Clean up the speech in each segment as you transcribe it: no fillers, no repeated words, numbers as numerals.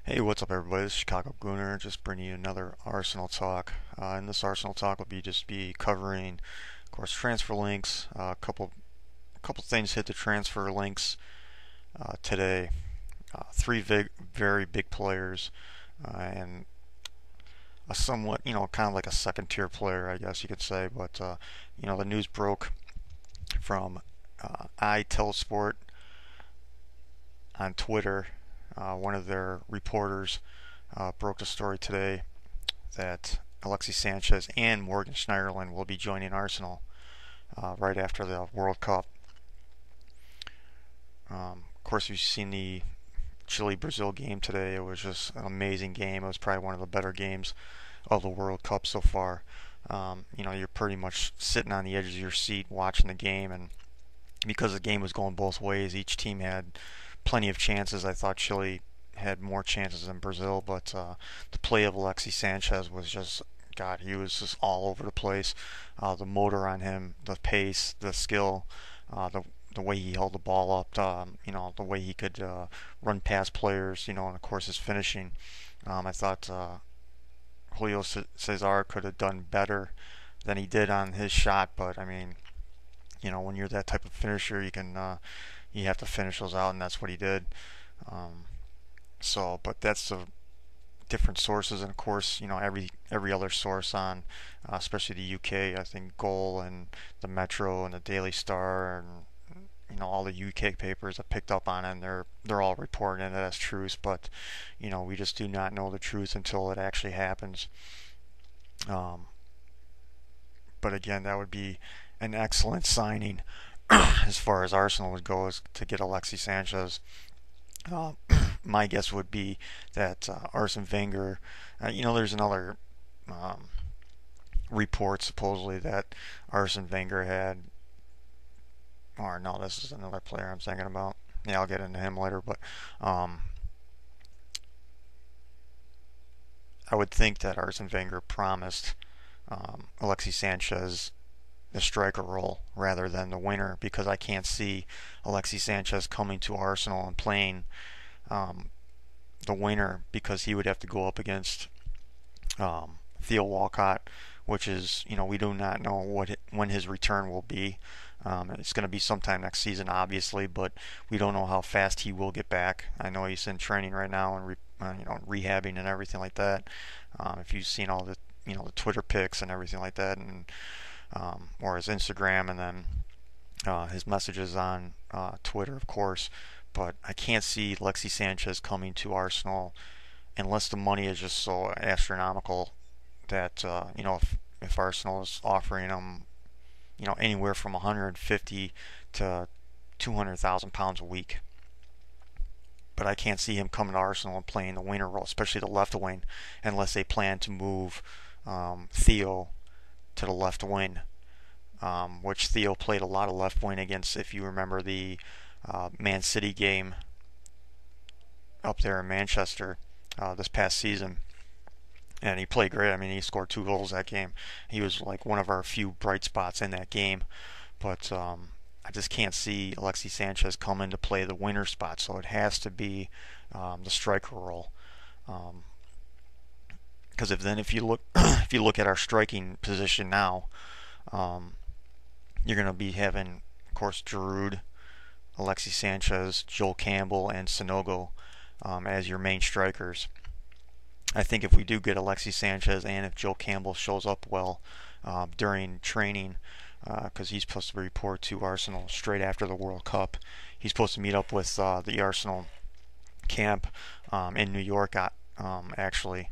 Hey, what's up, everybody? This is Chicago Gooner, just bringing you another Arsenal talk. In this Arsenal talk, will be covering, of course, transfer links. A couple things hit the transfer links today. Three very big players, and a somewhat, kind of like a second-tier player, I guess you could say. But the news broke from iTelesport on Twitter. One of their reporters broke the story today that Alexis Sanchez and Morgan Schneiderlin will be joining Arsenal right after the World Cup. Of course, you've seen the Chile-Brazil game today. It was just an amazing game. It was probably one of the better games of the World Cup so far. You're pretty much sitting on the edge of your seat watching the game, and because the game was going both ways, each team had plenty of chances. I thought Chile had more chances than Brazil, but the play of Alexis Sanchez was just, God, he was just all over the place. The motor on him, the pace, the skill, the way he held the ball up, the way he could run past players, and of course his finishing. I thought Julio Cesar could have done better than he did on his shot, but I mean, when you're that type of finisher, you have to finish those out, and that's what he did. Um, but that's the different sources, and of course, every other source on, especially the UK, I think Goal and the Metro and the Daily Star and all the UK papers have picked up on it, and they're all reporting it as truth. But we just do not know the truth until it actually happens. Um, but again, that would be an excellent signing as far as Arsenal would go, is to get Alexis Sanchez. Uh, my guess would be that Arsene Wenger, there's another um, report supposedly that Arsene Wenger had, or no, this is another player I'm thinking about. Yeah, I'll get into him later, but um, I would think that Arsene Wenger promised Alexis Sanchez the striker role rather than the winner, because I can't see Alexis Sanchez coming to Arsenal and playing um, the winner, because he would have to go up against Theo Walcott, which is, we do not know when his return will be. It's going to be sometime next season, obviously, but we don't know how fast he will get back. I know he's in training right now and rehabbing and everything like that. If you've seen all the Twitter pics and everything like that, and or his Instagram, and then his messages on Twitter, of course. But I can't see Alexis Sanchez coming to Arsenal unless the money is just so astronomical that if Arsenal is offering him anywhere from 150 to 200,000 pounds a week. But I can't see him coming to Arsenal and playing the winger role, especially the left wing, unless they plan to move Theo to the left wing, which Theo played a lot of left wing against, if you remember the Man City game up there in Manchester this past season. And he played great. I mean, he scored 2 goals that game. He was like one of our few bright spots in that game. But I just can't see Alexis Sanchez coming to play the winner spot, so it has to be the striker role. Because if you look if you look at our striking position now, you're going to be having, of course, Giroud, Alexis Sanchez, Joel Campbell, and Sanogo as your main strikers. I think if we do get Alexis Sanchez, and if Joel Campbell shows up well during training, because he's supposed to report to Arsenal straight after the World Cup, he's supposed to meet up with the Arsenal camp in New York, actually,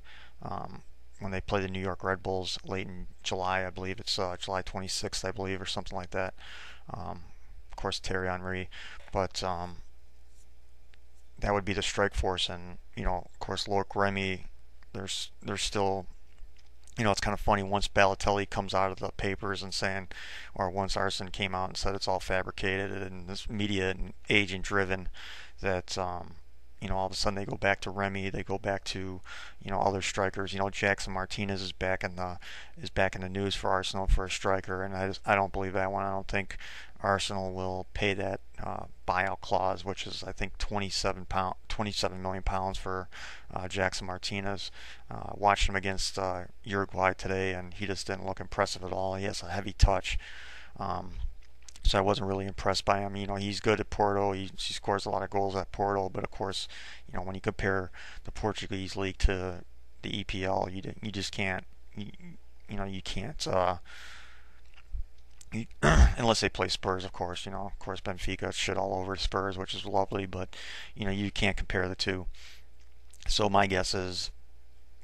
when they play the New York Red Bulls late in July. I believe it's July 26th, I believe, or something like that. Of course, Thierry Henry, but that would be the strike force, and of course, Loic Remy. There's still, it's kind of funny, once Balotelli comes out of the papers and saying, or once Arsene came out and said it's all fabricated and this media and agent driven, that all of a sudden they go back to Remy, they go back to other strikers. Jackson Martinez is back in the news for Arsenal for a striker, and I don't believe that one. I don't think Arsenal will pay that buyout clause, which is I think 27 £27 million for Jackson Martinez. Watched him against Uruguay today, and he just didn't look impressive at all. He has a heavy touch. So I wasn't really impressed by him. He's good at Porto. He scores a lot of goals at Porto. But of course, when you compare the Portuguese league to the EPL, you just can't. You can't. Unless they play Spurs, of course. Of course, Benfica shit all over Spurs, which is lovely. But you can't compare the two. So my guess is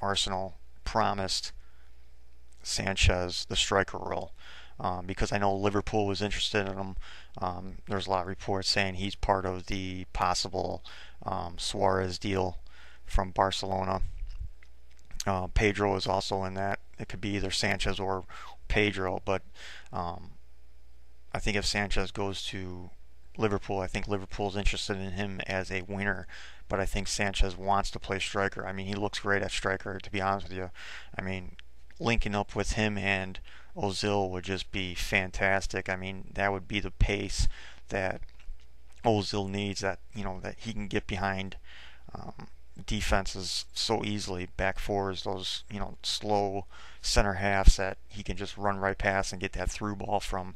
Arsenal promised Sanchez the striker role. Because I know Liverpool was interested in him. There's a lot of reports saying he's part of the possible Suarez deal from Barcelona. Pedro is also in that. It could be either Sanchez or Pedro, but I think if Sanchez goes to Liverpool, I think Liverpool's interested in him as a winger, but I think Sanchez wants to play striker. He looks great at striker, to be honest with you. Linking up with him and Ozil would just be fantastic. That would be the pace that Ozil needs, that he can get behind defenses so easily, back fours, those slow center halves that he can just run right past and get that through ball from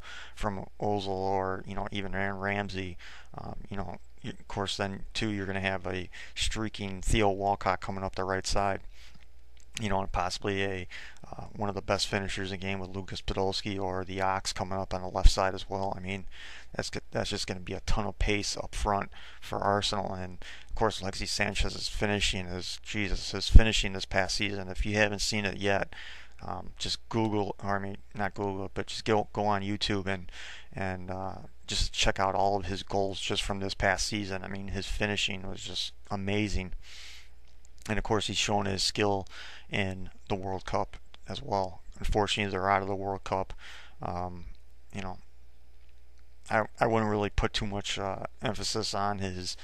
Ozil or even Aaron Ramsey. Of course, then too you're going to have a streaking Theo Walcott coming up the right side. And possibly one of the best finishers in the game with Lucas Podolski or the Ox coming up on the left side as well. That's just going to be a ton of pace up front for Arsenal. And of course, Alexis Sanchez's finishing his finishing this past season. If you haven't seen it yet, just Google, not Google it, but just go on YouTube and just check out all of his goals just from this past season. His finishing was just amazing. And of course, he's shown his skill in the World Cup as well. Unfortunately, they're out of the World Cup. I wouldn't really put too much emphasis on his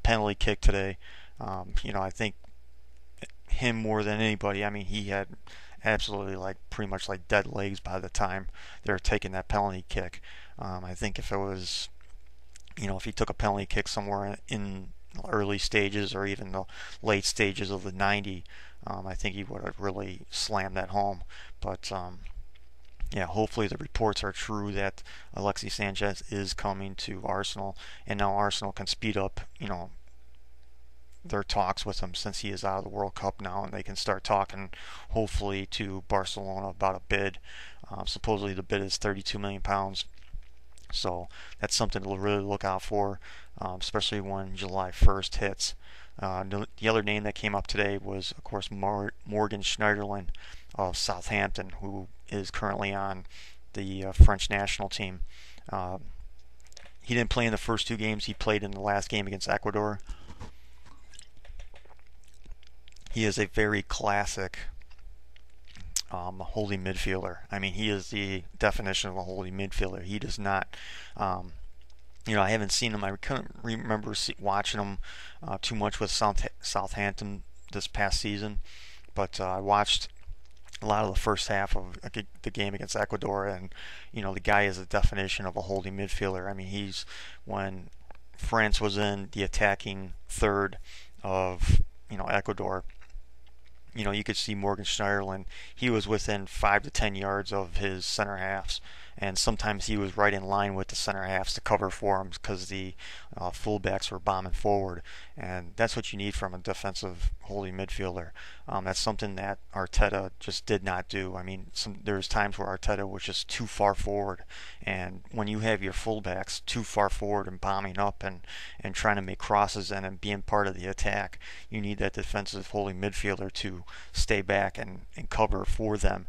penalty kick today. I think him more than anybody. He had absolutely pretty much dead legs by the time they were taking that penalty kick. I think if it was, if he took a penalty kick somewhere in early stages or even the late stages of the 90, I think he would have really slammed that home. But hopefully the reports are true that Alexis Sanchez is coming to Arsenal, and now Arsenal can speed up their talks with him since he is out of the World Cup now, and they can start talking hopefully to Barcelona about a bid. Supposedly the bid is £32 million. So that's something to really look out for, especially when July 1st hits. The other name that came up today was, of course, Morgan Schneiderlin of Southampton, who is currently on the French national team. He didn't play in the first two games. He played in the last game against Ecuador. He is a very classic holding midfielder. He is the definition of a holding midfielder. He does not, I haven't seen him. I couldn't remember watching him too much with Southampton this past season, but I watched a lot of the first half of the game against Ecuador, and the guy is the definition of a holding midfielder. He's, when France was in the attacking third of Ecuador, you could see Morgan Schneiderlin. He was within 5 to 10 yards of his center halves, and sometimes he was right in line with the center halves to cover for him because the fullbacks were bombing forward, and that's what you need from a defensive holding midfielder. That's something that Arteta just did not do. There's times where Arteta was just too far forward, and when you have your fullbacks too far forward and bombing up and trying to make crosses and being part of the attack, you need that defensive holding midfielder to stay back and cover for them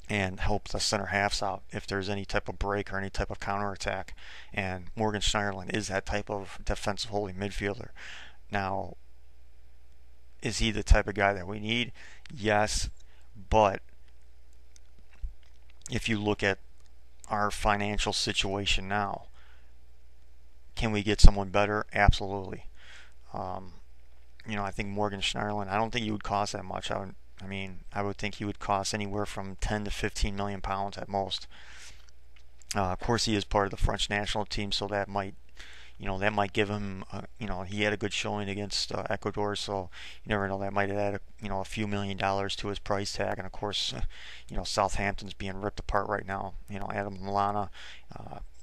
and help the center halves out if there's any type of break or any type of counterattack. And Morgan Schneiderlin is that type of defensive holding midfielder. Now, is he the type of guy that we need? Yes, but if you look at our financial situation now, can we get someone better? Absolutely. I think Morgan Schneiderlin, I don't think he would cost that much. I would think he would cost anywhere from 10 to 15 million pounds at most. Of course, he is part of the French national team, so that might, that might give him, he had a good showing against Ecuador, so you never know, that might add, a few $1 million to his price tag. And of course, Southampton's being ripped apart right now. Adam Lallana,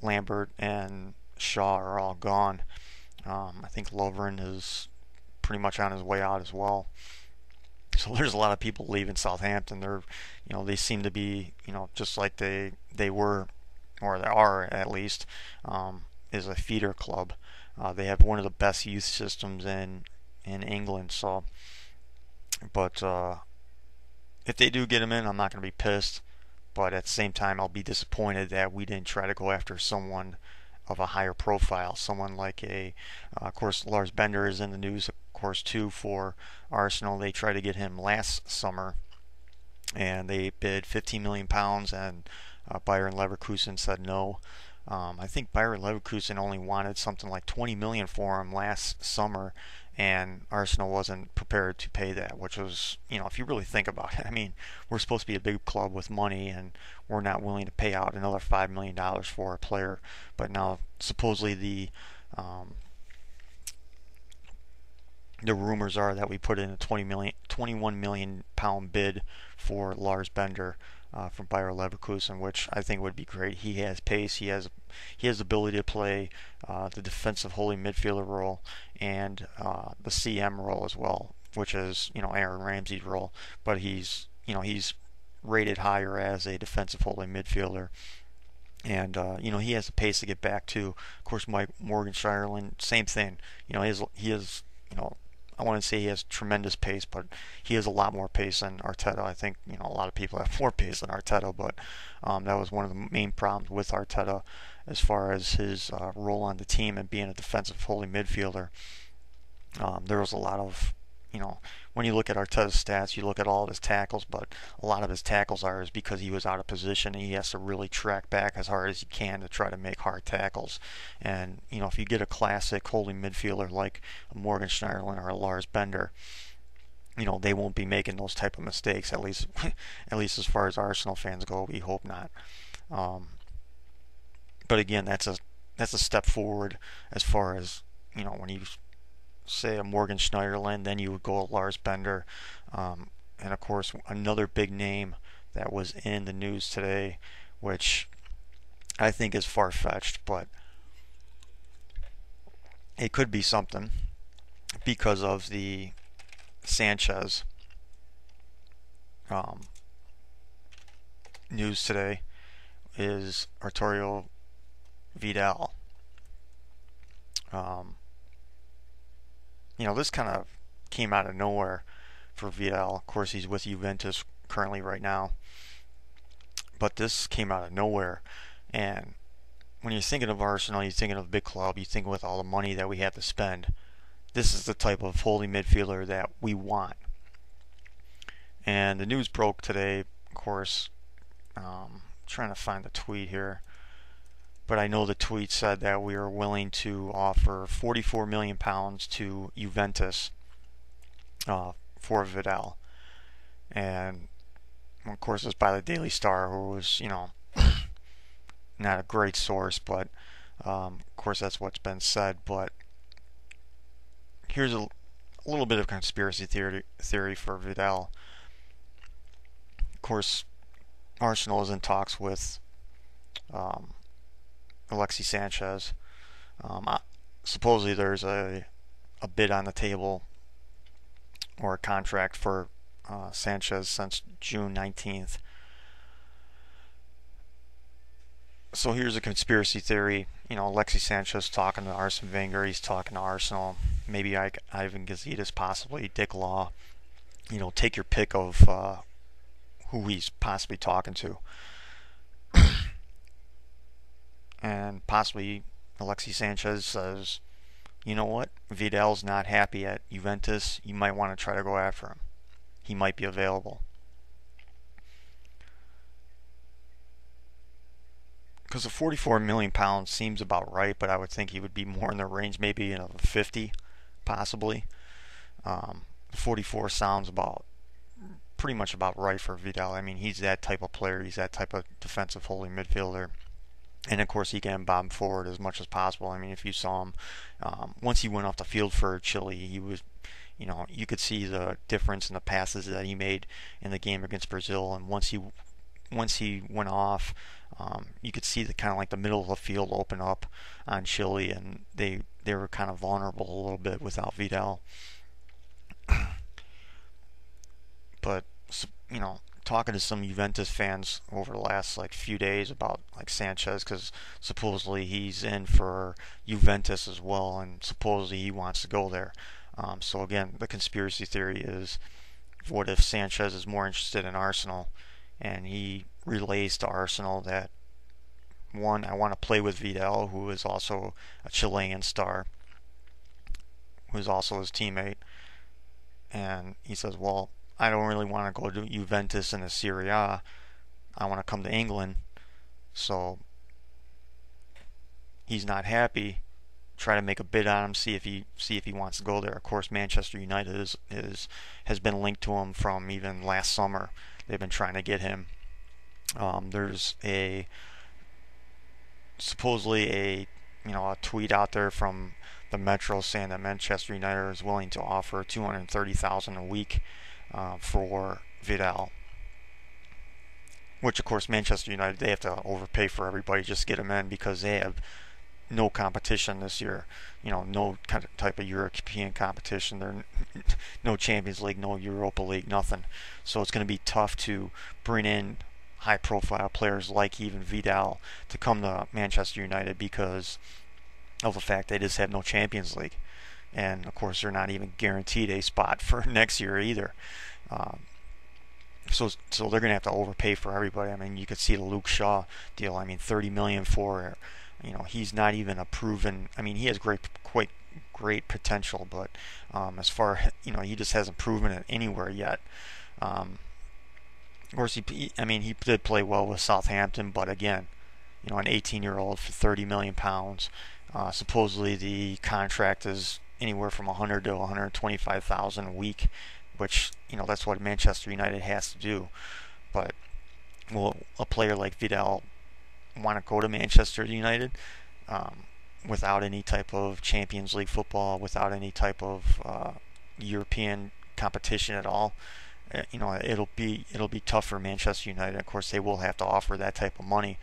Lambert, and Shaw are all gone. I think Lovren is pretty much on his way out as well. So there's a lot of people leaving Southampton. They seem to be, just like they were, or they are at least, is a feeder club. They have one of the best youth systems in England. So, but if they do get him in, I'm not going to be pissed. But at the same time, I'll be disappointed that we didn't try to go after someone of a higher profile, someone like of course, Lars Bender is in the news, of course, too, for Arsenal. They tried to get him last summer, and they bid £15 million, and Bayern Leverkusen said no. I think Bayern Leverkusen only wanted something like 20 million for him last summer, and Arsenal wasn't prepared to pay that, which was, if you really think about it, I mean, we're supposed to be a big club with money, and we're not willing to pay out another $5 million for a player. But now, supposedly, the rumors are that we put in a 21 million pound bid for Lars Bender from Bayer Leverkusen, which I think would be great. He has pace. He has the ability to play the defensive holding midfielder role and the CM role as well, which is Aaron Ramsey's role. But he's rated higher as a defensive holding midfielder. And he has the pace to get back to. Of course, Mike Morgan-Schneiderlin, same thing. He has I want to say he has tremendous pace, but he has a lot more pace than Arteta. I think a lot of people have more pace than Arteta, but that was one of the main problems with Arteta as far as his role on the team and being a defensive holding midfielder. There was a lot of when you look at Arteta's stats, you look at all of his tackles, but a lot of his tackles is because he was out of position and he has to really track back as hard as he can to try to make hard tackles. And if you get a classic holding midfielder like a Morgan Schneiderlin or a Lars Bender, they won't be making those type of mistakes. At least as far as Arsenal fans go, we hope not. But again, that's a step forward as far as when you say a Morgan Schneiderlin, then you would go Lars Bender, and of course another big name that was in the news today, which I think is far-fetched, but it could be something because of the Sanchez news today, is Arturo Vidal. This kind of came out of nowhere for Vidal. Of course, he's with Juventus currently right now. But this came out of nowhere. And when you're thinking of Arsenal, you're thinking of a big club, you think with all the money that we have to spend, this is the type of holding midfielder that we want. And the news broke today, of course. Trying to find the tweet here. But I know the tweet said that we are willing to offer £44 million to Juventus for Vidal. And of course it's by the Daily Star, who was, not a great source, but of course that's what's been said. But here's a little bit of conspiracy theory for Vidal. Of course, Arsenal is in talks with Alexis Sanchez. Supposedly there's a bid on the table or a contract for Sanchez since June 19th. So here's a conspiracy theory. Alexis Sanchez talking to Arsene Wenger. He's talking to Arsenal. Maybe Ivan Gazidis, possibly Dick Law. Take your pick of who he's possibly talking to. And possibly Alexis Sanchez says, you know what, Vidal's not happy at Juventus, you might want to try to go after him. He might be available. Because the £44 million seems about right, but I would think he would be more in the range, maybe of 50, possibly. 44 sounds pretty much about right for Vidal. I mean, he's that type of player. He's that type of defensive holding midfielder. And of course, he can bomb forward as much as possible. I mean, if you saw him, once he went off the field for Chile, he was, you could see the difference in the passes that he made in the game against Brazil. And once he went off, you could see the kind of like the middle of the field open up on Chile, and they were kind of vulnerable a little bit without Vidal. But talking to some Juventus fans over the last like few days about like Sanchez, because supposedly he's in for Juventus as well, and supposedly he wants to go there. So again, the conspiracy theory is, what if Sanchez is more interested in Arsenal, and he relays to Arsenal that, one, I want to play with Vidal, who is also a Chilean star, who is also his teammate, and he says, well, I don't really want to go to Juventus in the Serie A. I want to come to England. So he's not happy. Try to make a bid on him, see if he wants to go there. Of course, Manchester United has been linked to him from even last summer. They've been trying to get him. There's supposedly a tweet out there from the Metro saying that Manchester United is willing to offer $230,000 a week for Vidal, which of course Manchester United, they have to overpay for everybody just to get him in, because they have no competition this year. No kind of type of European competition. There, no Champions League, no Europa League, nothing. So it's going to be tough to bring in high-profile players like even Vidal to come to Manchester United, because of the fact they just have no Champions League. And of course, they're not even guaranteed a spot for next year either. So they're going to have to overpay for everybody. I mean, you could see the Luke Shaw deal. I mean, $30 million for, he's not even a proven. I mean, he has quite great potential, but as far, he just hasn't proven it anywhere yet. Of course, he did play well with Southampton, but again, an 18-year-old for £30 million. Supposedly the contract is anywhere from 100 to 125,000 a week, which that's what Manchester United has to do. But will a player like Vidal want to go to Manchester United without any type of Champions League football, without any type of European competition at all? It'll be tough for Manchester United. Of course, they will have to offer that type of money,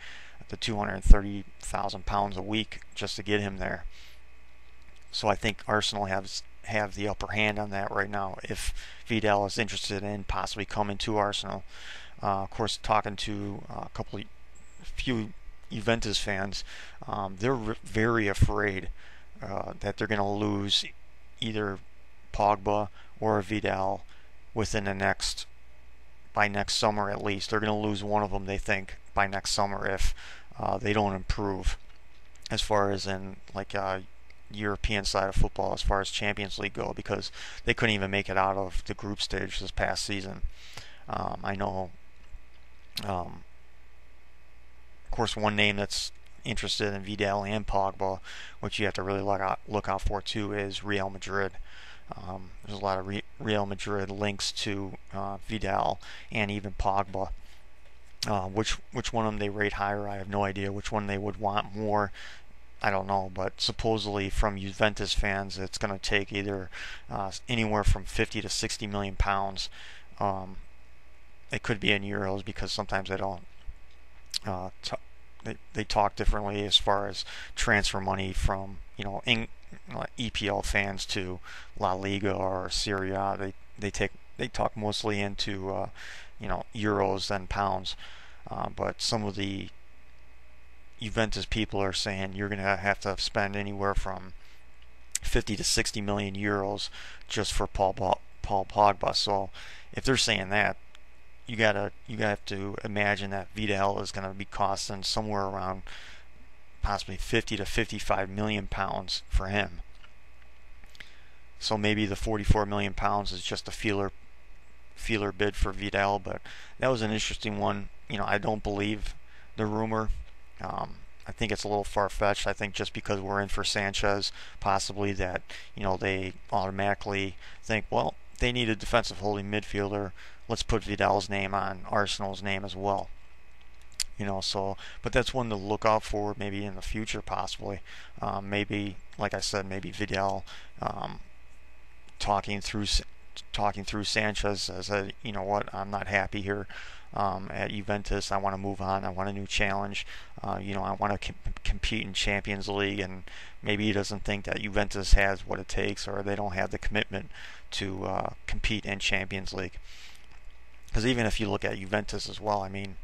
the £230,000 a week, just to get him there. So I think Arsenal have the upper hand on that right now, if Vidal is interested in possibly coming to Arsenal. Of course, talking to a few Juventus fans, they're very afraid that they're going to lose either Pogba or Vidal within by next summer at least. They're going to lose one of them, they think, by next summer if they don't improve as far as in like European side of football, as far as Champions League go, because they couldn't even make it out of the group stage this past season. I know, of course, one name that's interested in Vidal and Pogba, which you have to really look out for too, is Real Madrid. There's a lot of Real Madrid links to Vidal and even Pogba. Which one of them they rate higher, I have no idea. Which one they would want more, I don't know. But supposedly from Juventus fans, it's going to take either anywhere from 50 to 60 million pounds. It could be in euros, because sometimes they don't. They talk differently as far as transfer money from EPL fans to La Liga or Serie A. They talk mostly into euros than pounds. But some of the Juventus people are saying you're going to have to spend anywhere from 50 to 60 million euros just for Paul Pogba. So if they're saying that, you have to imagine that Vidal is going to be costing somewhere around possibly 50 to 55 million pounds for him. So maybe the 44 million pounds is just a feeler bid for Vidal. But that was an interesting one. I don't believe the rumor. I think it's a little far-fetched. I think just because we're in for Sanchez, possibly that they automatically think, well, they need a defensive holding midfielder. Let's put Vidal's name on Arsenal's name as well. So, but that's one to look out for maybe in the future, possibly. Maybe, like I said, maybe Vidal um, talking through Sanchez said, you know what, I'm not happy here at Juventus. I want to move on. I want a new challenge. I want to compete in Champions League, and maybe he doesn't think that Juventus has what it takes, or they don't have the commitment to compete in Champions League. Because even if you look at Juventus as well, I mean,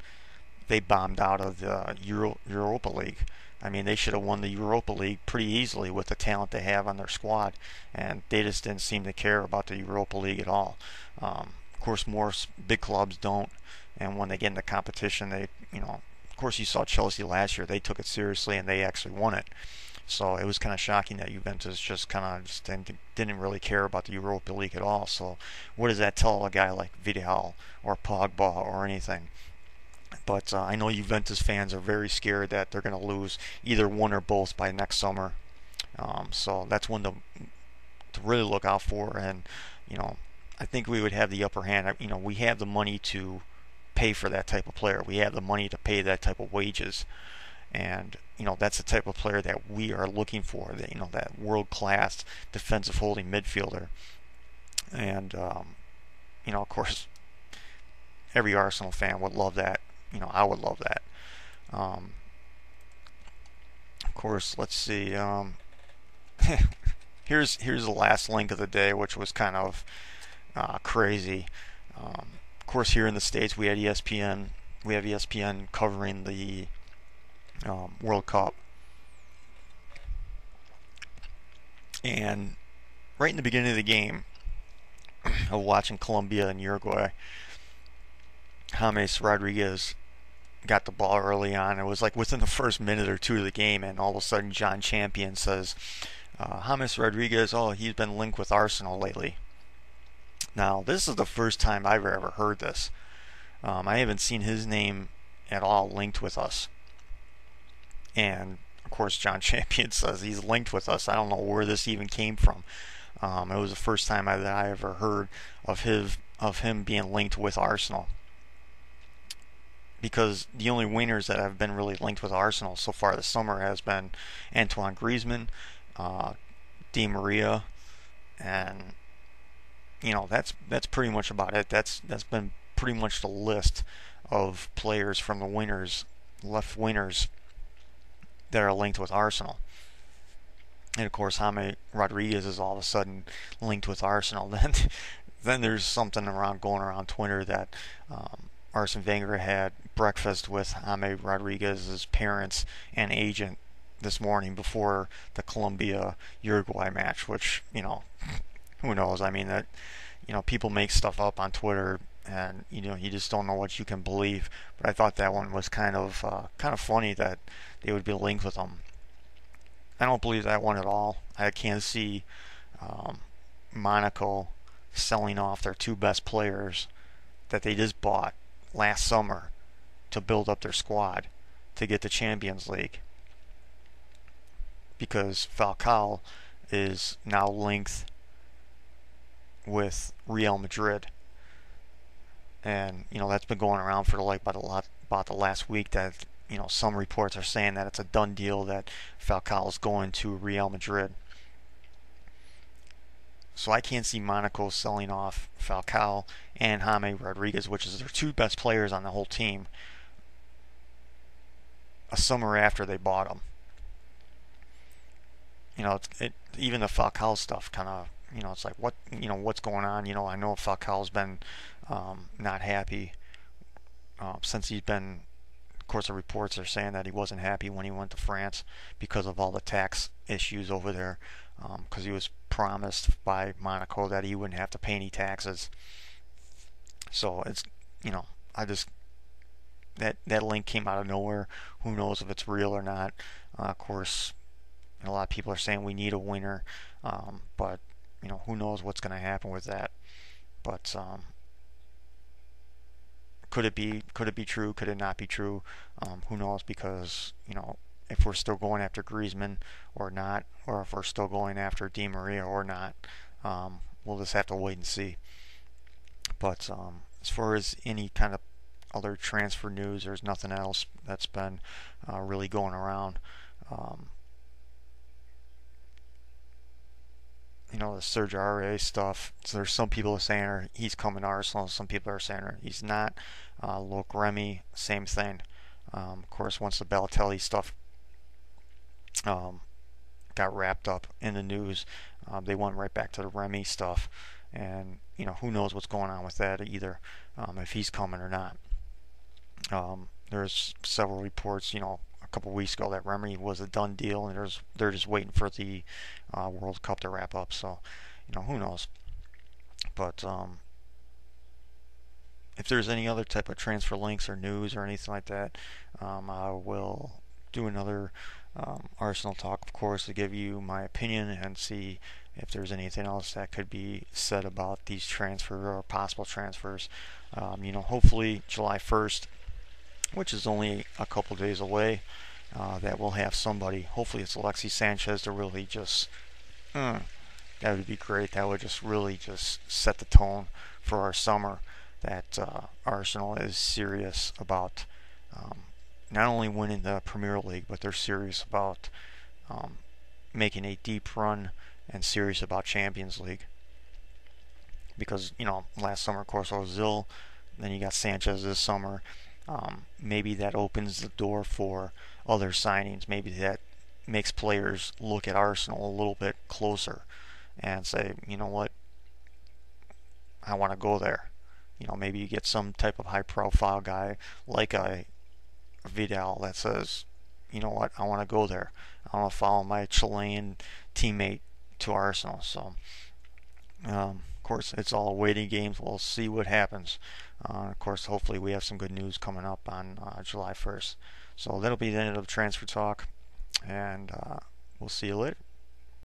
they bombed out of the Europa League. I mean, they should have won the Europa League pretty easily with the talent they have on their squad, and they just didn't seem to care about the Europa League at all. Of course, more big clubs don't, and when they get into competition, of course, you saw Chelsea last year. They took it seriously and they actually won it. So it was kind of shocking that Juventus just didn't really care about the Europa League at all. So what does that tell a guy like Vidal or Pogba or anything? But I know Juventus fans are very scared that they're going to lose either one or both by next summer. So that's one to really look out for. And, I think we would have the upper hand. We have the money to pay for that type of player. We have the money to pay that type of wages. And, that's the type of player that we are looking for. That world-class defensive holding midfielder. And, of course, every Arsenal fan would love that. I would love that. Of course, let's see. Here's the last link of the day, which was kind of crazy. Of course, here in the States, we had ESPN. We have ESPN covering the World Cup. And right in the beginning of the game, of watching Colombia and Uruguay, James Rodriguez got the ball early on. It was like within the first minute or two of the game, and all of a sudden Jon Champion says, James Rodriguez, he's been linked with Arsenal lately. Now, this is the first time I've ever heard this. I haven't seen his name at all linked with us. And, of course, Jon Champion says he's linked with us. I don't know where this even came from. It was the first time that I ever heard of him being linked with Arsenal. Because the only winners that have been really linked with Arsenal so far this summer has been Antoine Griezmann, Di Maria, and that's pretty much about it. That's been pretty much the list of players from the left winners that are linked with Arsenal. And of course, James Rodriguez is all of a sudden linked with Arsenal. Then there's something going around Twitter that Arsene Wenger had breakfast with James Rodriguez's parents and agent this morning before the Colombia-Uruguay match, which, who knows? I mean, that, people make stuff up on Twitter, and, you just don't know what you can believe. But I thought that one was kind of funny that they would be linked with them. I don't believe that one at all. I can't see Monaco selling off their two best players that they just bought last summer to build up their squad to get the Champions League, because Falcao is now linked with Real Madrid, and that's been going around for about the last week that some reports are saying that it's a done deal that Falcao is going to Real Madrid. So I can't see Monaco selling off Falcao and James Rodriguez, which is their two best players on the whole team, a summer after they bought them. Even the Falcao stuff kind of, it's like, what's going on? I know Falcao's been not happy since he's been. Of course, the reports are saying that he wasn't happy when he went to France because of all the tax issues over there. Because he was promised by Monaco that he wouldn't have to pay any taxes. So it's, that link came out of nowhere. Who knows if it's real or not? Of course, a lot of people are saying we need a winner, but who knows what's going to happen with that? But could it be true? Could it not be true? Who knows? Because if we're still going after Griezmann or not, or if we're still going after Di Maria or not, we'll just have to wait and see. But as far as any kind of other transfer news. There's nothing else that's been really going around. Um, the Serge Aurier stuff. So there's some people saying he's coming to Arsenal. Some people are saying he's not. Loic Remy, same thing. Of course, once the Balotelli stuff got wrapped up in the news, they went right back to the Remy stuff. And, who knows what's going on with that either, if he's coming or not. There's several reports, a couple weeks ago that Remy was a done deal, and they're just waiting for the World Cup to wrap up. So, who knows? But if there's any other type of transfer links or news or anything like that, I will do another Arsenal talk, of course, to give you my opinion and see if there's anything else that could be said about these transfers or possible transfers. Hopefully July 1st, which is only a couple days away, that we'll have somebody. Hopefully it's Alexis Sanchez to really just, that would be great. That would just really just set the tone for our summer, that Arsenal is serious about not only winning the Premier League, but they're serious about making a deep run and serious about Champions League. Because, last summer, of course, Ozil, then you got Sanchez this summer. Maybe that opens the door for other signings. Maybe that makes players look at Arsenal a little bit closer and say, you know what, I want to go there. Maybe you get some type of high-profile guy like a Vidal that says, you know what, I want to go there. I want to follow my Chilean teammate to Arsenal. So, of course, it's all waiting games. We'll see what happens. Of course, hopefully we have some good news coming up on July 1st. So that'll be the end of the transfer talk, and we'll see you later.